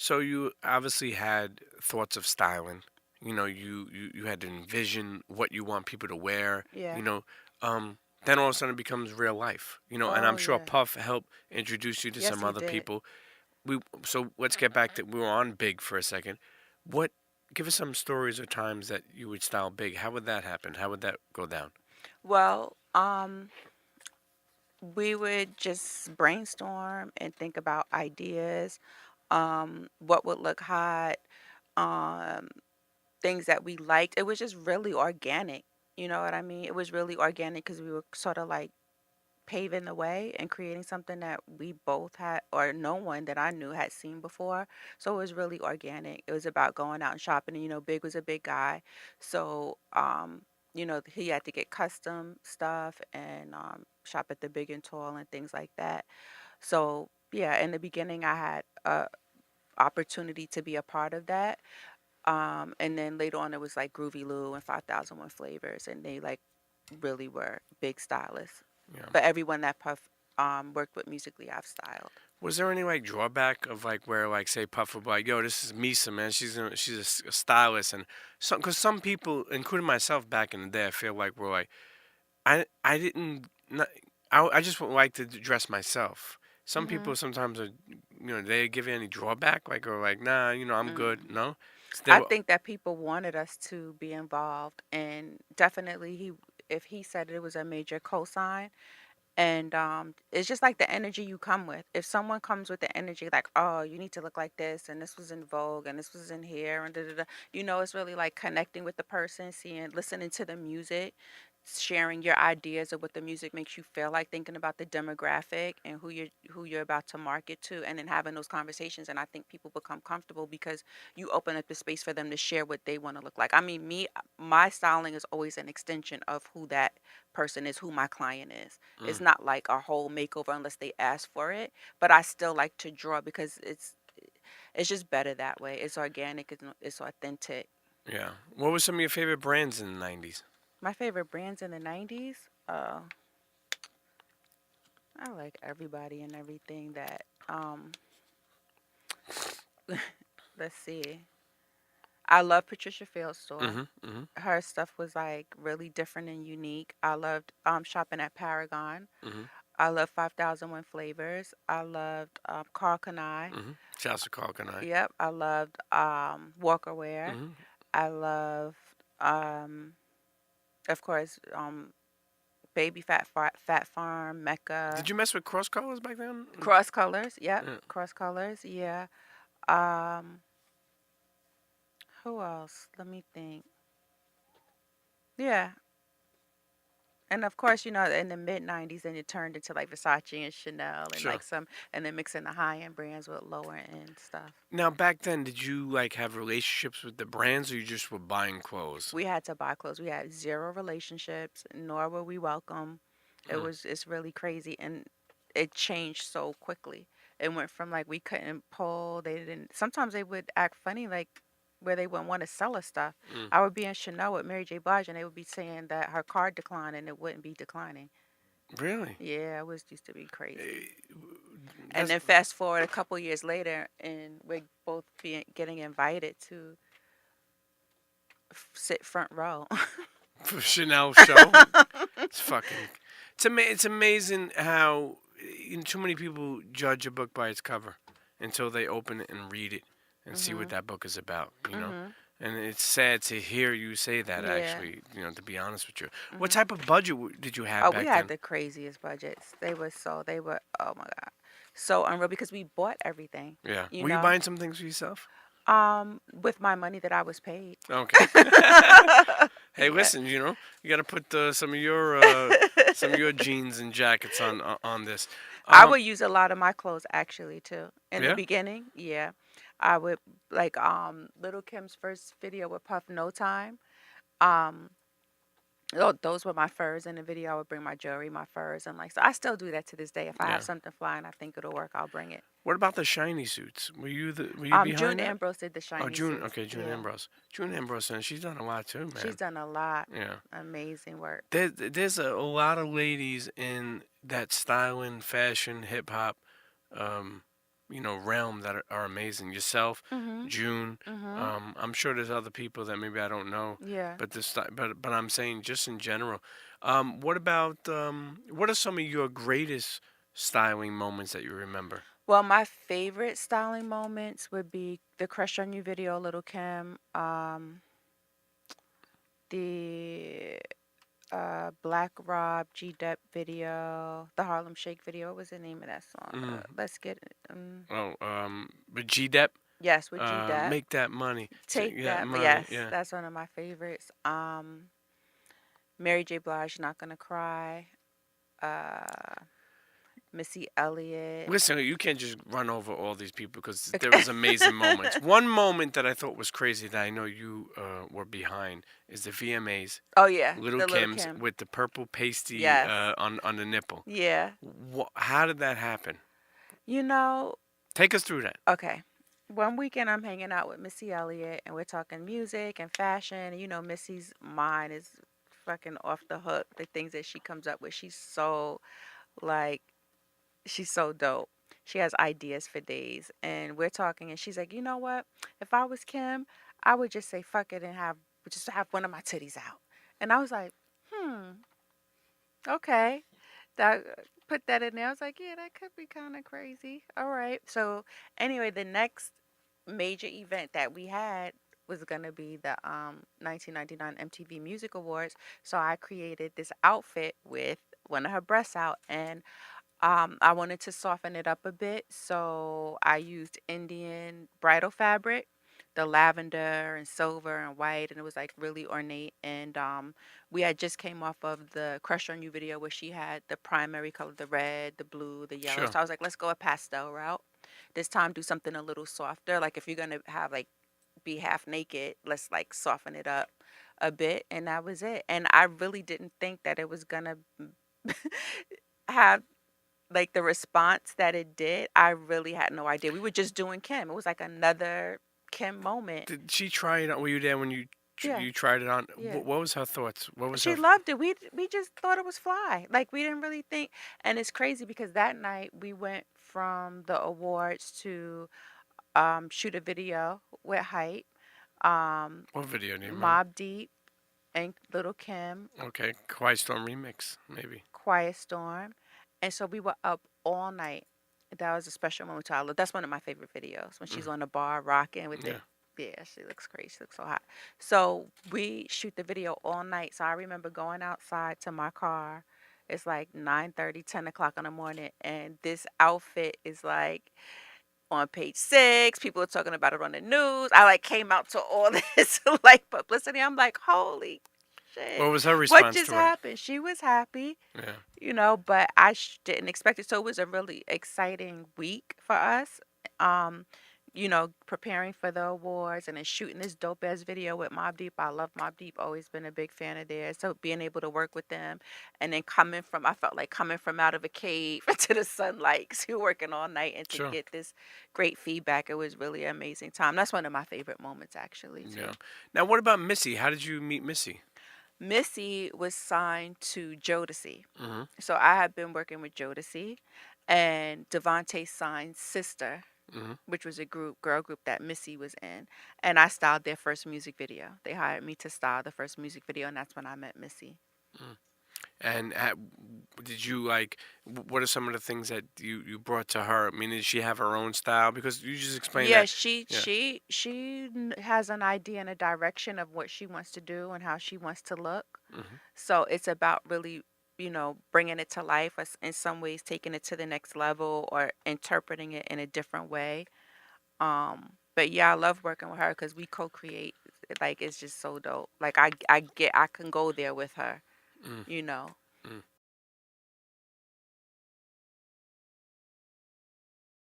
So you obviously had thoughts of styling. You had to envision what you want people to wear. You Yeah. know, then all of a sudden it becomes real life. And I'm Oh sure yeah. Puff helped introduce you to Yes, some he other did. people. So let's get back to we were on Big for a second. What Give us some stories or times that you would style Big. How would that happen? How would that go down? Well, we would just brainstorm and think about ideas, what would look hot, um, things that we liked. It was just really organic. You know what I mean? It was really organic because we were sort of like paving the way and creating something that we both had, or no one that I knew had seen before. So it was really organic. It was about going out and shopping. And, Big was a big guy. So, he had to get custom stuff and shop at the Big and Tall and things like that. So, yeah, in the beginning, I had a opportunity to be a part of that. And then later on, it was like Groovy Lou and 5001 Flavors, and they like really were big stylists. Yeah. But everyone that Puff worked with musically, I've styled. Was there any like drawback of like where like say Puff would be like, "Yo, this is Misa, man. She's a stylist," and because some people, including myself back in the day, I feel like we're like, I didn't not, I just would like to dress myself. Some hmm people sometimes are, they give you any drawback like or like, nah, I'm good. Mm. No, 'cause they I were, think that people wanted us to be involved, and definitely if he said it was a major cosign, and it's just like the energy you come with. If someone comes with the energy like, oh, you need to look like this, and this was in vogue, and this was in here, and da da da, it's really like connecting with the person, listening to the music, sharing your ideas of what the music makes you feel like, thinking about the demographic and who you're about to market to, and then having those conversations. And I think people become comfortable because you open up the space for them to share what they want to look like. I mean, my styling is always an extension of who that person is, who my client is. It's mm, not like a whole makeover unless they ask for it, but I still like to draw because it's just better that way. It's organic, it's authentic. yeah. What were some of your favorite brands in the '90s? My favorite brands in the 90s, I like everybody and everything that let's see. I love Patricia Field's store. Mm-hmm. Mm-hmm. Her stuff was like really different and unique. I loved shopping at Paragon. Mm-hmm. I love 5001 Flavors. I loved Carl Kanai. Mm-hmm. Shouts to Carl Kanai. Yep, I loved Walker Wear. Mm-hmm. I loved of course Baby Fat Farm, Did Mecca, you mess with cross colors back then? Cross Colors. Yep, Yeah. Cross Colors. Yeah. Um, who else? Let me think. Yeah, and of course, in the mid '90s, then it turned into like Versace and Chanel and Sure. like and then mixing the high end brands with lower end stuff. Now back then, did you like have relationships with the brands, or you just were buying clothes? We had to buy clothes. We had zero relationships, nor were we welcome. Mm. It's really crazy, and it changed so quickly. It went from like we couldn't pull. They didn't. Sometimes they would act funny, like where they wouldn't want to sell us stuff. Mm. I would be in Chanel with Mary J Blige, and they would be saying that her card declined, and it wouldn't be declining. Really? Yeah, it was used to be crazy. Eh, And That's then fast forward a couple years later, and we're both being getting invited to sit front row. for Chanel show. It's fucking. It's amazing how too many people judge a book by its cover until they open it and read it and see what Mhm. that book is about. Mhm. And it's sad to hear you say that. Yeah. Actually, to be honest with you, what Mhm. type of budget did you have Oh, we back had then? the craziest budgets. They were oh my god. So unreal because we bought everything, Yeah. you Were you know? buying some things for yourself? With my money that I was paid. Okay. Hey, Yeah. listen, you got to put some of your jeans and jackets on this. I Um, would use a lot of my clothes actually too. In the yeah. beginning, yeah. I would like Little Kim's first video with Puff No Time. Um those were my furs in the video. I would bring my jewelry, my furs, and like so. I still do that to this day. If I have Yeah. something flying, I think it'll work. I'll bring it. What about the shiny suits? Were you June behind that? Ambrose did the Oh, shiny June. suits. Okay, June Yeah, Ambrose. June Ambrose, and she's done a lot too, she's man. done a lot. Yeah. Amazing work. There's a lot of ladies in that styling, fashion, hip hop, um, realm that are amazing. Yourself, Mhm. June. Mhm. I'm sure there's other people that maybe I don't know, Yeah. but but I'm saying just in general. What are some of your greatest styling moments that you remember? Well, my favorite styling moments would be the Crush on You video, Little Kim, the Black Rob G Dep video, the Harlem Shake video. What was the name of that song? Mm. Let's get it. Oh, with G Dep, Yes, with G Dep. make that money, Take take that that. money. Yes, Yeah. that's one of my favorites. Mary J Blige, Not Gonna Cry. Uh, Missy Elliott. Listen, you can't just run over all these people because there was amazing moments. One moment that I thought was crazy that I know you were behind is the VMAs, Oh yeah, Little the Little Kim's Kim. with the purple pasty Yes. on the nipple. Yeah. How did that happen? You know, Take us through that. okay. One weekend I'm hanging out with Missy Elliott and we're talking music and fashion. And Missy's mind is fucking off the hook. The things that she comes up with, like she's so dope. She has ideas for days. And we're talking and she's like, "You know what? If I was Kim, I would just say fuck it and have one of my titties out." And I was like, "Hmm, okay." That put that in there. I was like, "Yeah, that could be kind of crazy." All right. So, anyway, the next major event that we had was going to be the 1999 MTV Music Awards. So I created this outfit with one of her breasts out, and I wanted to soften it up a bit, so I used Indian bridal fabric, the lavender and silver and white, and it was like really ornate. And we had just came off of the Crush on You video where she had the primary color, the red, the blue, the yellow. Sure. So I was like, let's go a pastel route. This time, do something a little softer. Like if you're gonna have like be half naked, let's like soften it up a bit, and that was it. And I really didn't think that it was gonna have like the response that it did. I really had no idea. We were just doing Kim. It was like another Kim moment. Did she try it on? Were you there when Yeah, you tried it on? yeah. What was her thoughts? What was her? She loved it. We just thought it was fly. Like we didn't really think. And it's crazy because that night we went from the awards to shoot a video with Hype, um, What video? Do you remember? Mob Deep, and Little Kim, Okay, Quiet Storm remix, maybe. Quiet Storm. And so we were up all night. That was a special moment to our. That's one of my favorite videos when she's Mm, on the bar rocking with the. yeah. Yeah, she looks crazy. She looks so hot. So we shoot the video all night. So I remember going outside to my car. It's like 9:30, 10 o'clock in the morning, and this outfit is like on page 6. People are talking about it on the news. I like came out to all this like publicity. I'm like, holy shit, What was her what response just to it? happened? She was happy, Yeah. but I didn't expect it. So it was a really exciting week for us. Um, preparing for the awards and then shooting this dope ass video with Mobb Deep. I love Mobb Deep, always been a big fan of theirs. So being able to work with them and then I felt like coming from out of a cave into the sunlight 'cause we were working all night and to Sure. get this great feedback. It was really an amazing time. That's one of my favorite moments actually Yeah. too. Now, what about Missy? How did you meet Missy? Missy was signed to Jodeci. Hmm. So I had been working with Jodeci and Devontae signed Sister, Hmm. which was a girl group that Missy was in, and I styled their first music video. They hired me to style the first music video, and that's when I met Missy. And did you like? What are some of the things that you brought to her? I mean, did she have her own style? Because you just explained Yeah, that. she Yeah. she she has an idea and a direction of what she wants to do and how she wants to look. Hmm. So it's about really, bringing it to life, or in some ways taking it to the next level or interpreting it in a different way. But yeah, I love working with her because we co-create. Like it's just so dope. Like I can go there with her. Mm. You know. Mm.